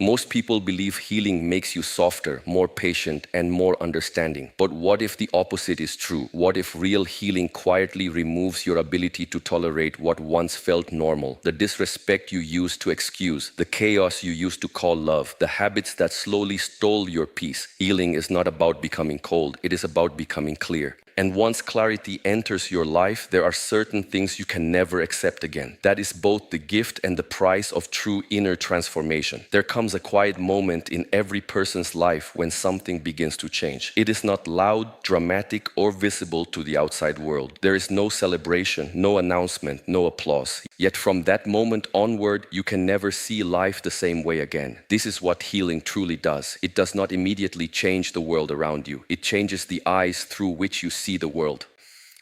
Most people believe healing makes you softer, more patient, and more understanding. But what if the opposite is true? What if real healing quietly removes your ability to tolerate what once felt normal? The disrespect you used to excuse, the chaos you used to call love, the habits that slowly stole your peace. Healing is not about becoming cold, it is about becoming clear. And once clarity enters your life, there are certain things you can never accept again. That is both the gift and the price of true inner transformation. There comes a quiet moment in every person's life when something begins to change. It is not loud, dramatic, or visible to the outside world. There is no celebration, no announcement, no applause. Yet from that moment onward, you can never see life the same way again. This is what healing truly does. It does not immediately change the world around you. It changes the eyes through which you see the world.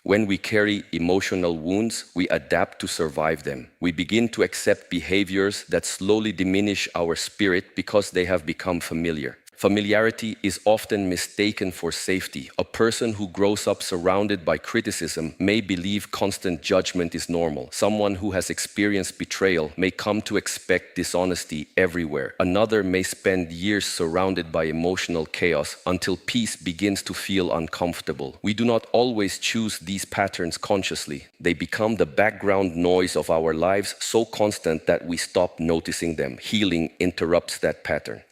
When we carry emotional wounds, we adapt to survive them. We begin to accept behaviors that slowly diminish our spirit because they have become familiar. Familiarity is often mistaken for safety. A person who grows up surrounded by criticism may believe constant judgment is normal. Someone who has experienced betrayal may come to expect dishonesty everywhere. Another may spend years surrounded by emotional chaos until peace begins to feel uncomfortable. We do not always choose these patterns consciously. They become the background noise of our lives, so constant that we stop noticing them. Healing interrupts that pattern.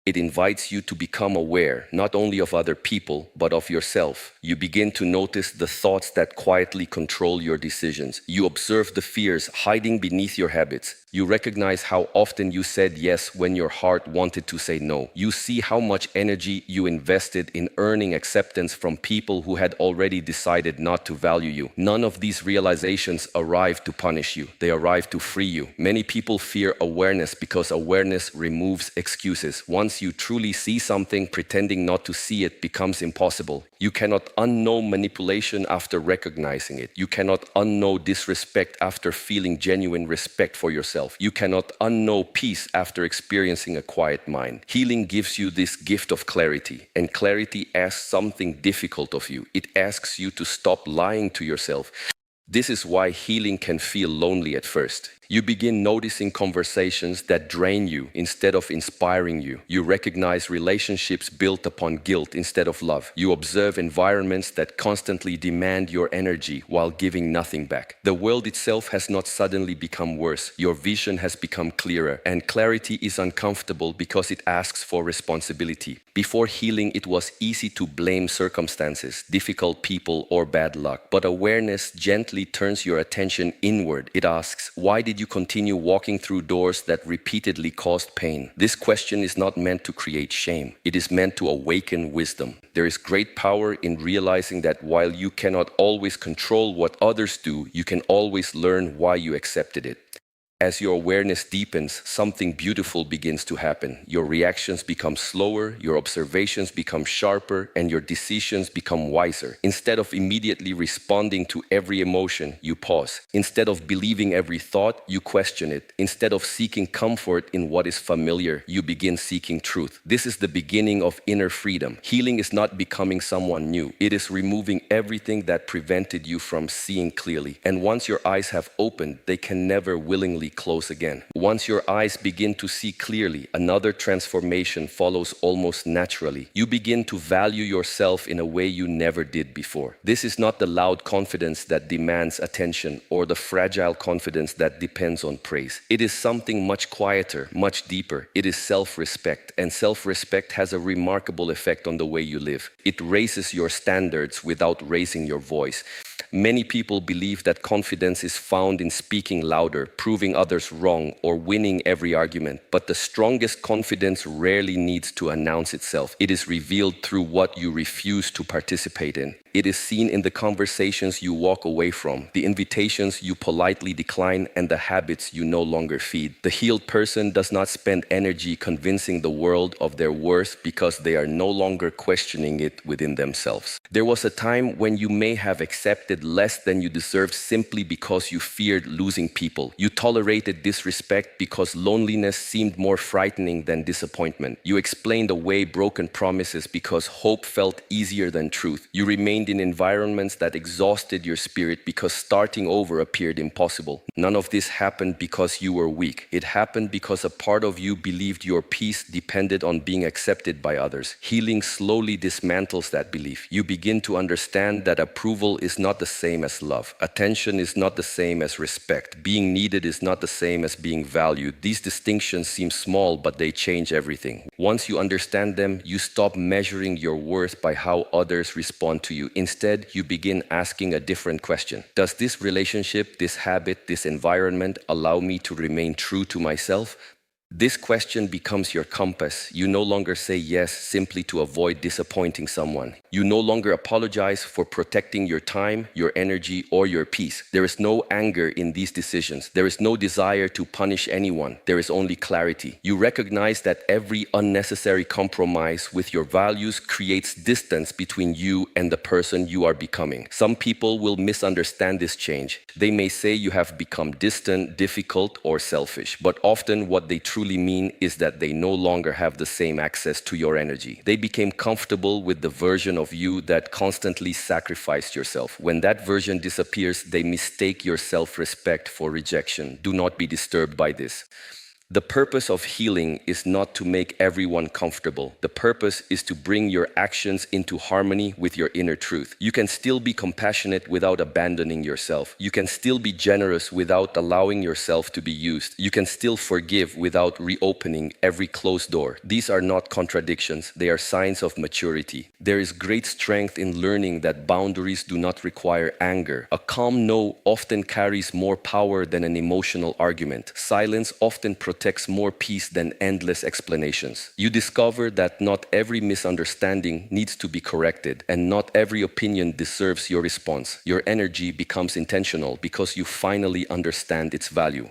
It invites you to become aware, not only of other people, but of yourself. You begin to notice the thoughts that quietly control your decisions. You observe the fears hiding beneath your habits. You recognize how often you said yes when your heart wanted to say no. You see how much energy you invested in earning acceptance from people who had already decided not to value you. None of these realizations arrive to punish you. They arrive to free you. Many people fear awareness because awareness removes excuses. Once you truly see something, pretending not to see it becomes impossible. You cannot unknow manipulation after recognizing it. You cannot unknow disrespect after feeling genuine respect for yourself. You cannot unknow peace after experiencing a quiet mind. Healing gives you this gift of clarity, and clarity asks something difficult of you. It asks you to stop lying to yourself. This is why healing can feel lonely at first. You begin noticing conversations that drain you instead of inspiring you. You recognize relationships built upon guilt instead of love. You observe environments that constantly demand your energy while giving nothing back. The world itself has not suddenly become worse. Your vision has become clearer, and clarity is uncomfortable because it asks for responsibility. Before healing, it was easy to blame circumstances, difficult people, or bad luck. But awareness gently turns your attention inward. It asks, why did you continue walking through doors that repeatedly caused pain? This question is not meant to create shame. It is meant to awaken wisdom. There is great power in realizing that while you cannot always control what others do, you can always learn why you accepted it. As your awareness deepens, something beautiful begins to happen. Your reactions become slower, your observations become sharper, and your decisions become wiser. Instead of immediately responding to every emotion, you pause. Instead of believing every thought, you question it. Instead of seeking comfort in what is familiar, you begin seeking truth. This is the beginning of inner freedom. Healing is not becoming someone new. It is removing everything that prevented you from seeing clearly. And once your eyes have opened, they can never willingly close again. Once your eyes begin to see clearly, another transformation follows almost naturally. You begin to value yourself in a way you never did before. This is not the loud confidence that demands attention or the fragile confidence that depends on praise. It is something much quieter, much deeper. It is self-respect, and self-respect has a remarkable effect on the way you live. It raises your standards without raising your voice. Many people believe that confidence is found in speaking louder, proving others wrong, or winning every argument. But the strongest confidence rarely needs to announce itself. It is revealed through what you refuse to participate in. It is seen in the conversations you walk away from, the invitations you politely decline, and the habits you no longer feed. The healed person does not spend energy convincing the world of their worth because they are no longer questioning it within themselves. There was a time when you may have accepted less than you deserved simply because you feared losing people. You tolerated disrespect because loneliness seemed more frightening than disappointment. You explained away broken promises because hope felt easier than truth. You remained remained in environments that exhausted your spirit because starting over appeared impossible. None of this happened because you were weak. It happened because a part of you believed your peace depended on being accepted by others. Healing slowly dismantles that belief. You begin to understand that approval is not the same as love. Attention is not the same as respect. Being needed is not the same as being valued. These distinctions seem small, but they change everything. Once you understand them, you stop measuring your worth by how others respond to you. Instead, you begin asking a different question. Does this relationship, this habit, this environment allow me to remain true to myself? This question becomes your compass. You no longer say yes simply to avoid disappointing someone. You no longer apologize for protecting your time, your energy, or your peace. There is no anger in these decisions. There is no desire to punish anyone. There is only clarity. You recognize that every unnecessary compromise with your values creates distance between you and the person you are becoming. Some people will misunderstand this change. They may say you have become distant, difficult, or selfish, but often what they truly mean is that they no longer have the same access to your energy. They became comfortable with the version of you that constantly sacrificed yourself. When that version disappears, they mistake your self-respect for rejection. Do not be disturbed by this. The purpose of healing is not to make everyone comfortable. The purpose is to bring your actions into harmony with your inner truth. You can still be compassionate without abandoning yourself. You can still be generous without allowing yourself to be used. You can still forgive without reopening every closed door. These are not contradictions. They are signs of maturity. There is great strength in learning that boundaries do not require anger. A calm no often carries more power than an emotional argument. Silence often protects more peace than endless explanations. You discover that not every misunderstanding needs to be corrected, and not every opinion deserves your response. Your energy becomes intentional because you finally understand its value.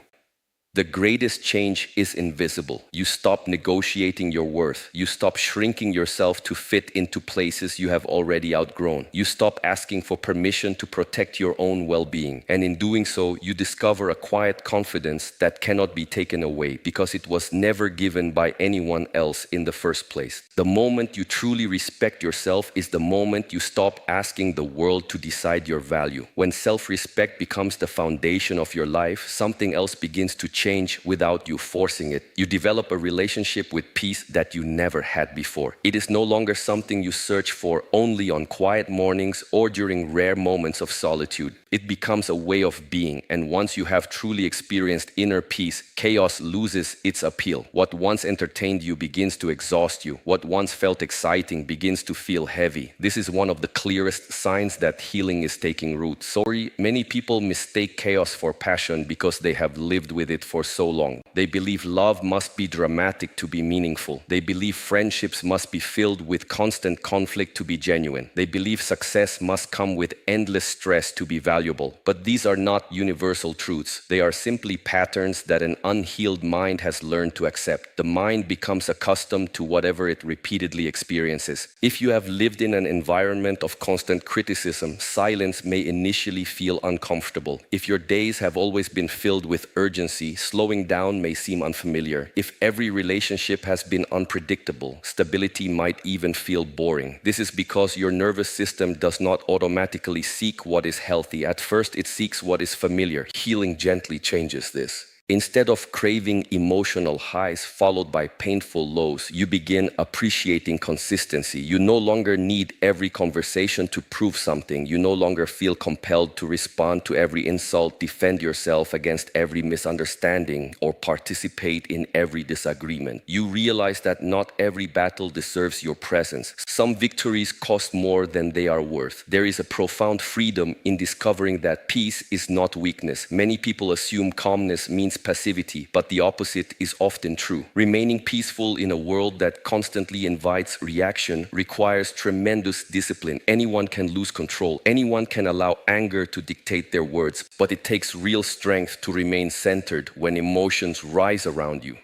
The greatest change is invisible. You stop negotiating your worth. You stop shrinking yourself to fit into places you have already outgrown. You stop asking for permission to protect your own well-being. And in doing so, you discover a quiet confidence that cannot be taken away because it was never given by anyone else in the first place. The moment you truly respect yourself is the moment you stop asking the world to decide your value. When self-respect becomes the foundation of your life, something else begins to change without you forcing it. You develop a relationship with peace that you never had before. It is no longer something you search for only on quiet mornings or during rare moments of solitude. It becomes a way of being, and once you have truly experienced inner peace, chaos loses its appeal. What once entertained you begins to exhaust you. What once felt exciting begins to feel heavy. This is one of the clearest signs that healing is taking root. Sorry, many people mistake chaos for passion because they have lived with it for so long. They believe love must be dramatic to be meaningful. They believe friendships must be filled with constant conflict to be genuine. They believe success must come with endless stress to be valuable. But these are not universal truths. They are simply patterns that an unhealed mind has learned to accept. The mind becomes accustomed to whatever it repeatedly experiences. If you have lived in an environment of constant criticism, silence may initially feel uncomfortable. If your days have always been filled with urgency, slowing down may seem unfamiliar. If every relationship has been unpredictable, stability might even feel boring. This is because your nervous system does not automatically seek what is healthy. At first, it seeks what is familiar. Healing gently changes this. Instead of craving emotional highs followed by painful lows, you begin appreciating consistency. You no longer need every conversation to prove something. You no longer feel compelled to respond to every insult, defend yourself against every misunderstanding, or participate in every disagreement. You realize that not every battle deserves your presence. Some victories cost more than they are worth. There is a profound freedom in discovering that peace is not weakness. Many people assume calmness means passivity, but the opposite is often true. Remaining peaceful in a world that constantly invites reaction requires tremendous discipline. Anyone can lose control. Anyone can allow anger to dictate their words, but it takes real strength to remain centered when emotions rise around you.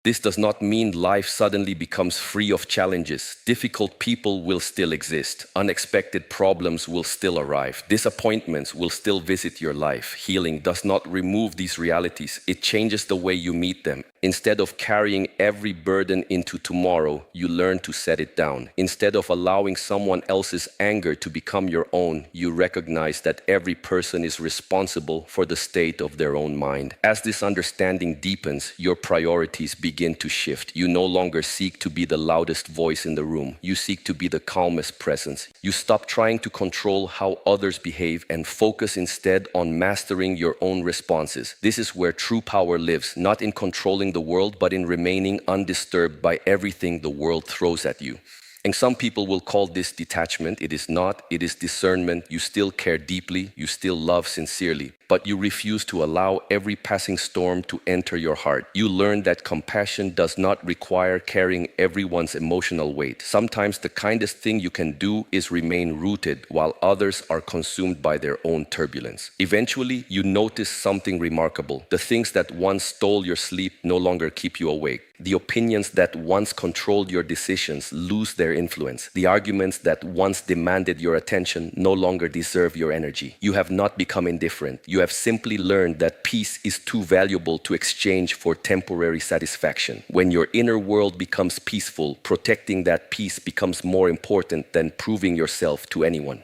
This does not mean life suddenly becomes free of challenges. Difficult people will still exist. Unexpected problems will still arrive. Disappointments will still visit your life. Healing does not remove these realities. It changes the way you meet them. Instead of carrying every burden into tomorrow, you learn to set it down. Instead of allowing someone else's anger to become your own, you recognize that every person is responsible for the state of their own mind. As this understanding deepens, your priorities begin to shift. You no longer seek to be the loudest voice in the room. You seek to be the calmest presence. You stop trying to control how others behave and focus instead on mastering your own responses. This is where true power lives, not in controlling the world, but in remaining undisturbed by everything the world throws at you. And some people will call this detachment. It is not. It is discernment. You still care deeply. You still love sincerely. But you refuse to allow every passing storm to enter your heart. You learn that compassion does not require carrying everyone's emotional weight. Sometimes the kindest thing you can do is remain rooted while others are consumed by their own turbulence. Eventually, you notice something remarkable. The things that once stole your sleep no longer keep you awake. The opinions that once controlled your decisions lose their influence. The arguments that once demanded your attention no longer deserve your energy. You have not become indifferent. You have simply learned that peace is too valuable to exchange for temporary satisfaction. When your inner world becomes peaceful, protecting that peace becomes more important than proving yourself to anyone.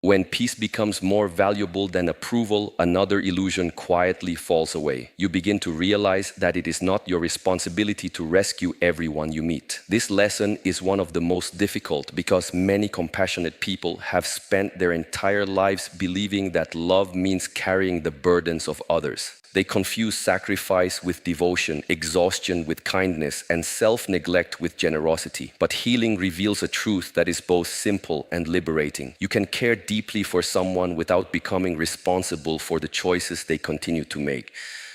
When peace becomes more valuable than approval, another illusion quietly falls away. You begin to realize that it is not your responsibility to rescue everyone you meet. This lesson is one of the most difficult because many compassionate people have spent their entire lives believing that love means carrying the burdens of others. They confuse sacrifice with devotion, exhaustion with kindness, and self-neglect with generosity. But healing reveals a truth that is both simple and liberating. You can care deeply for someone without becoming responsible for the choices they continue to make.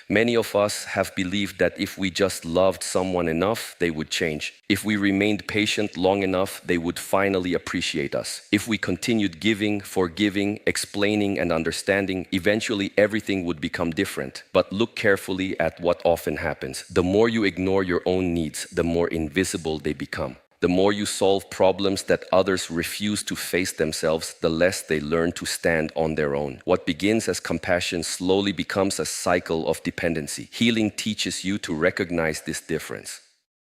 Many of us have believed that if we just loved someone enough, they would change. If we remained patient long enough, they would finally appreciate us. If we continued giving, forgiving, explaining, and understanding, eventually everything would become different. But look carefully at what often happens. The more you ignore your own needs, the more invisible they become. The more you solve problems that others refuse to face themselves, the less they learn to stand on their own. What begins as compassion slowly becomes a cycle of dependency. Healing teaches you to recognize this difference.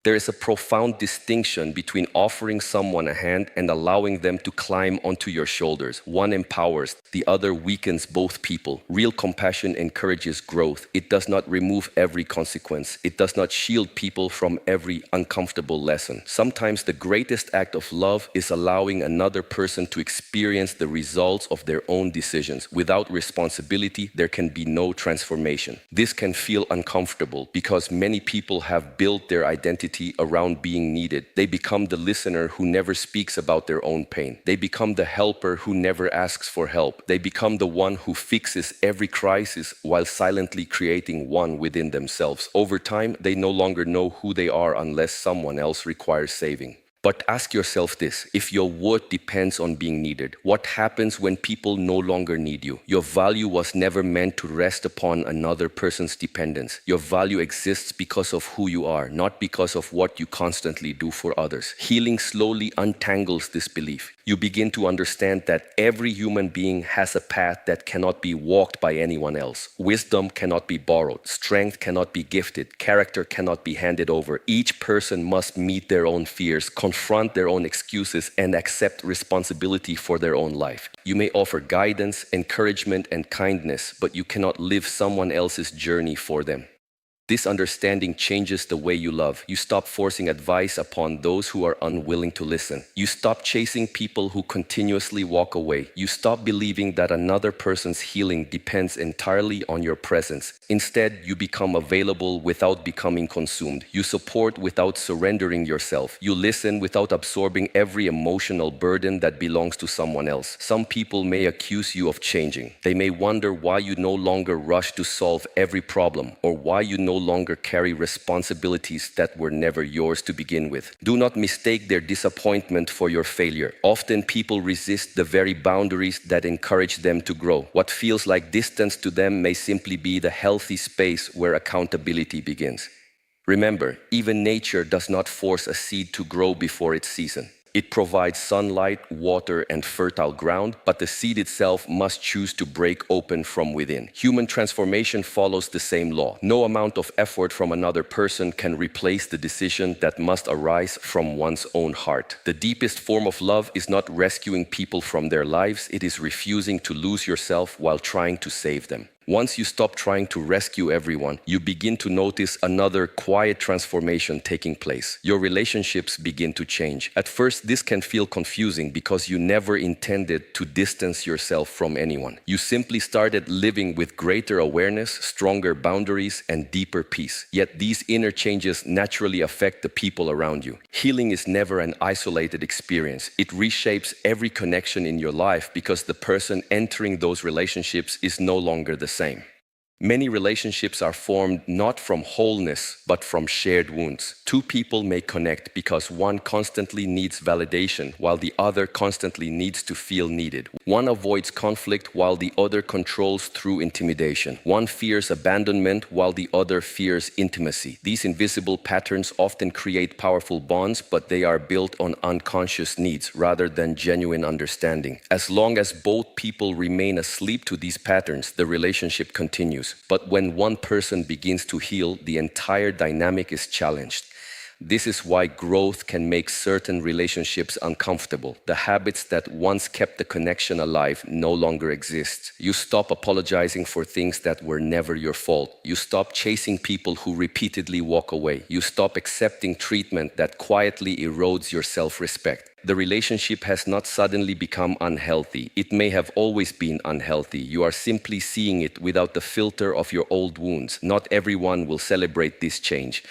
There is a profound distinction between offering someone a hand and allowing them to climb onto your shoulders. One empowers, the other weakens both people. Real compassion encourages growth. It does not remove every consequence. It does not shield people from every uncomfortable lesson. Sometimes the greatest act of love is allowing another person to experience the results of their own decisions. Without responsibility, there can be no transformation. This can feel uncomfortable because many people have built their identity around being needed. They become the listener who never speaks about their own pain. They become the helper who never asks for help. They become the one who fixes every crisis while silently creating one within themselves. Over time, they no longer know who they are unless someone else requires saving. But ask yourself this: if your worth depends on being needed, what happens when people no longer need you? Your value was never meant to rest upon another person's dependence. Your value exists because of who you are, not because of what you constantly do for others. Healing slowly untangles this belief. You begin to understand that every human being has a path that cannot be walked by anyone else. Wisdom cannot be borrowed. Strength cannot be gifted. Character cannot be handed over. Each person must meet their own fears, confront their own excuses, and accept responsibility for their own life. You may offer guidance, encouragement, and kindness, but you cannot live someone else's journey for them. This understanding changes the way you love. You stop forcing advice upon those who are unwilling to listen. You stop chasing people who continuously walk away. You stop believing that another person's healing depends entirely on your presence. Instead, you become available without becoming consumed. You support without surrendering yourself. You listen without absorbing every emotional burden that belongs to someone else. Some people may accuse you of changing. They may wonder why you no longer rush to solve every problem, or why you no longer carry responsibilities that were never yours to begin with. Do not mistake their disappointment for your failure. Often people resist the very boundaries that encourage them to grow. What feels like distance to them may simply be the healthy space where accountability begins. Remember, even nature does not force a seed to grow before its season. It provides sunlight, water, and fertile ground, but the seed itself must choose to break open from within. Human transformation follows the same law. No amount of effort from another person can replace the decision that must arise from one's own heart. The deepest form of love is not rescuing people from their lives, it is refusing to lose yourself while trying to save them. Once you stop trying to rescue everyone, you begin to notice another quiet transformation taking place. Your relationships begin to change. At first, this can feel confusing because you never intended to distance yourself from anyone. You simply started living with greater awareness, stronger boundaries, and deeper peace. Yet these inner changes naturally affect the people around you. Healing is never an isolated experience. It reshapes every connection in your life because the person entering those relationships is no longer the same. Many relationships are formed not from wholeness, but from shared wounds. Two people may connect because one constantly needs validation, while the other constantly needs to feel needed. One avoids conflict, while the other controls through intimidation. One fears abandonment, while the other fears intimacy. These invisible patterns often create powerful bonds, but they are built on unconscious needs rather than genuine understanding. As long as both people remain asleep to these patterns, the relationship continues. But when one person begins to heal, the entire dynamic is challenged. This is why growth can make certain relationships uncomfortable. The habits that once kept the connection alive no longer exist. You stop apologizing for things that were never your fault. You stop chasing people who repeatedly walk away. You stop accepting treatment that quietly erodes your self-respect. The relationship has not suddenly become unhealthy. It may have always been unhealthy. You are simply seeing it without the filter of your old wounds. Not everyone will celebrate this change.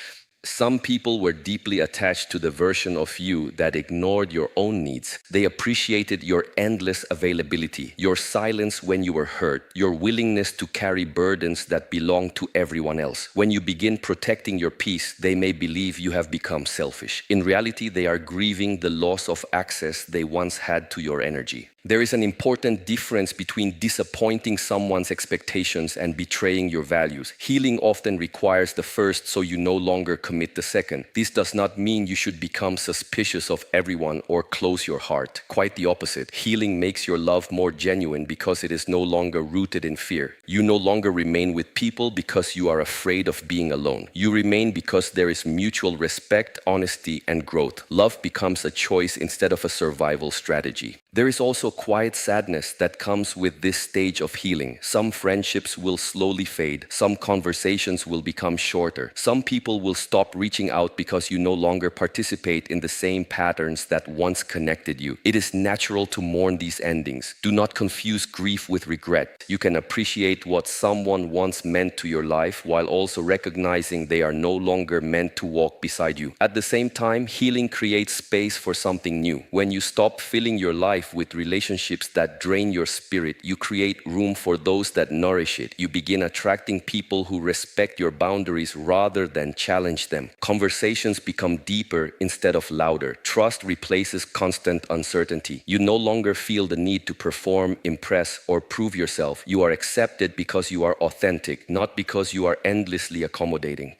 Some people were deeply attached to the version of you that ignored your own needs. They appreciated your endless availability, your silence when you were hurt, your willingness to carry burdens that belong to everyone else. When you begin protecting your peace, they may believe you have become selfish. In reality, they are grieving the loss of access they once had to your energy. There is an important difference between disappointing someone's expectations and betraying your values. Healing often requires the first, so you no longer commit the second. This does not mean you should become suspicious of everyone or close your heart. Quite the opposite. Healing makes your love more genuine because it is no longer rooted in fear. You no longer remain with people because you are afraid of being alone. You remain because there is mutual respect, honesty, and growth. Love becomes a choice instead of a survival strategy. There is also quiet sadness that comes with this stage of healing. Some friendships will slowly fade. Some conversations will become shorter. Some people will stop reaching out because you no longer participate in the same patterns that once connected you. It is natural to mourn these endings. Do not confuse grief with regret. You can appreciate what someone once meant to your life while also recognizing they are no longer meant to walk beside you. At the same time, healing creates space for something new. When you stop filling your life with relationships that drain your spirit, you create room for those that nourish it. You begin attracting people who respect your boundaries rather than challenge them. Conversations become deeper instead of louder. Trust replaces constant uncertainty. You no longer feel the need to perform, impress, or prove yourself. You are accepted because you are authentic, not because you are endlessly accommodating.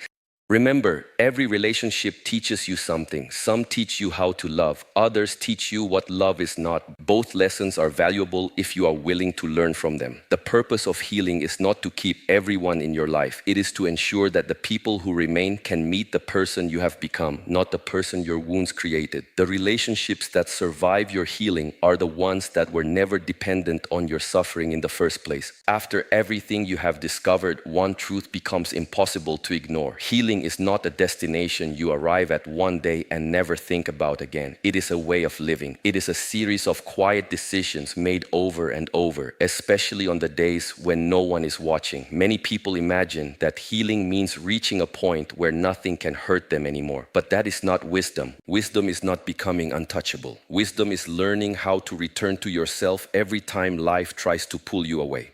Remember, every relationship teaches you something. Some teach you how to love. Others teach you what love is not. Both lessons are valuable if you are willing to learn from them. The purpose of healing is not to keep everyone in your life. It is to ensure that the people who remain can meet the person you have become, not the person your wounds created. The relationships that survive your healing are the ones that were never dependent on your suffering in the first place. After everything you have discovered, one truth becomes impossible to ignore. Healing is not a destination you arrive at one day and never think about again. It is a way of living. It is a series of quiet decisions made over and over, especially on the days when no one is watching. Many people imagine that healing means reaching a point where nothing can hurt them anymore. But that is not wisdom. Wisdom is not becoming untouchable. Wisdom is learning how to return to yourself every time life tries to pull you away.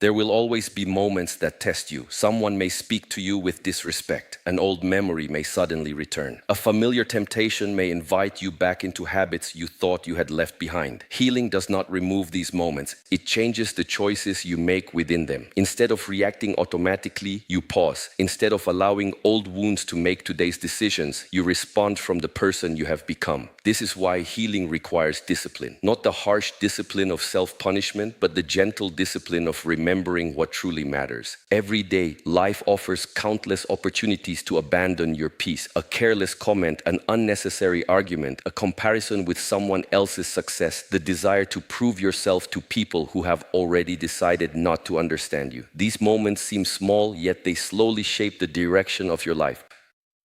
There will always be moments that test you. Someone may speak to you with disrespect. An old memory may suddenly return. A familiar temptation may invite you back into habits you thought you had left behind. Healing does not remove these moments. It changes the choices you make within them. Instead of reacting automatically, you pause. Instead of allowing old wounds to make today's decisions, you respond from the person you have become. This is why healing requires discipline. Not the harsh discipline of self-punishment, but the gentle discipline of remembering what truly matters. Every day, life offers countless opportunities to abandon your peace. A careless comment, an unnecessary argument, a comparison with someone else's success, the desire to prove yourself to people who have already decided not to understand you. These moments seem small, yet they slowly shape the direction of your life.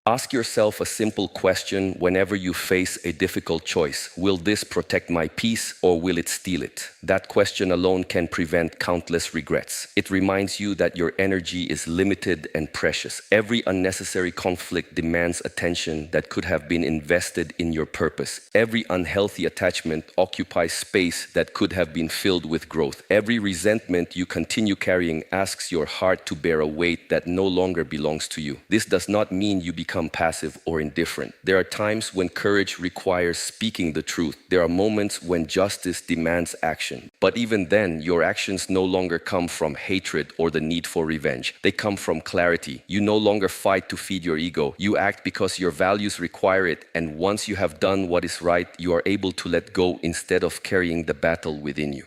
Ask yourself a simple question whenever you face a difficult choice. Will this protect my peace or will it steal it? That question alone can prevent countless regrets. It reminds you that your energy is limited and precious. Every unnecessary conflict demands attention that could have been invested in your purpose. Every unhealthy attachment occupies space that could have been filled with growth. Every resentment you continue carrying asks your heart to bear a weight that no longer belongs to you. This does not mean you become passive or indifferent. There are times when courage requires speaking the truth. There are moments when justice demands action. But even then, your actions no longer come from hatred or the need for revenge. They come from clarity. You no longer fight to feed your ego. You act because your values require it, and once you have done what is right, you are able to let go instead of carrying the battle within you.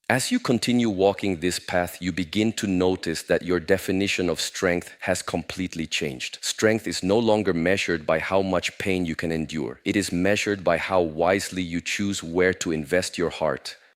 As you continue walking this path, you begin to notice that your definition of strength has completely changed. Strength is no longer measured by how much pain you can endure. It is measured by how wisely you choose where to invest your heart.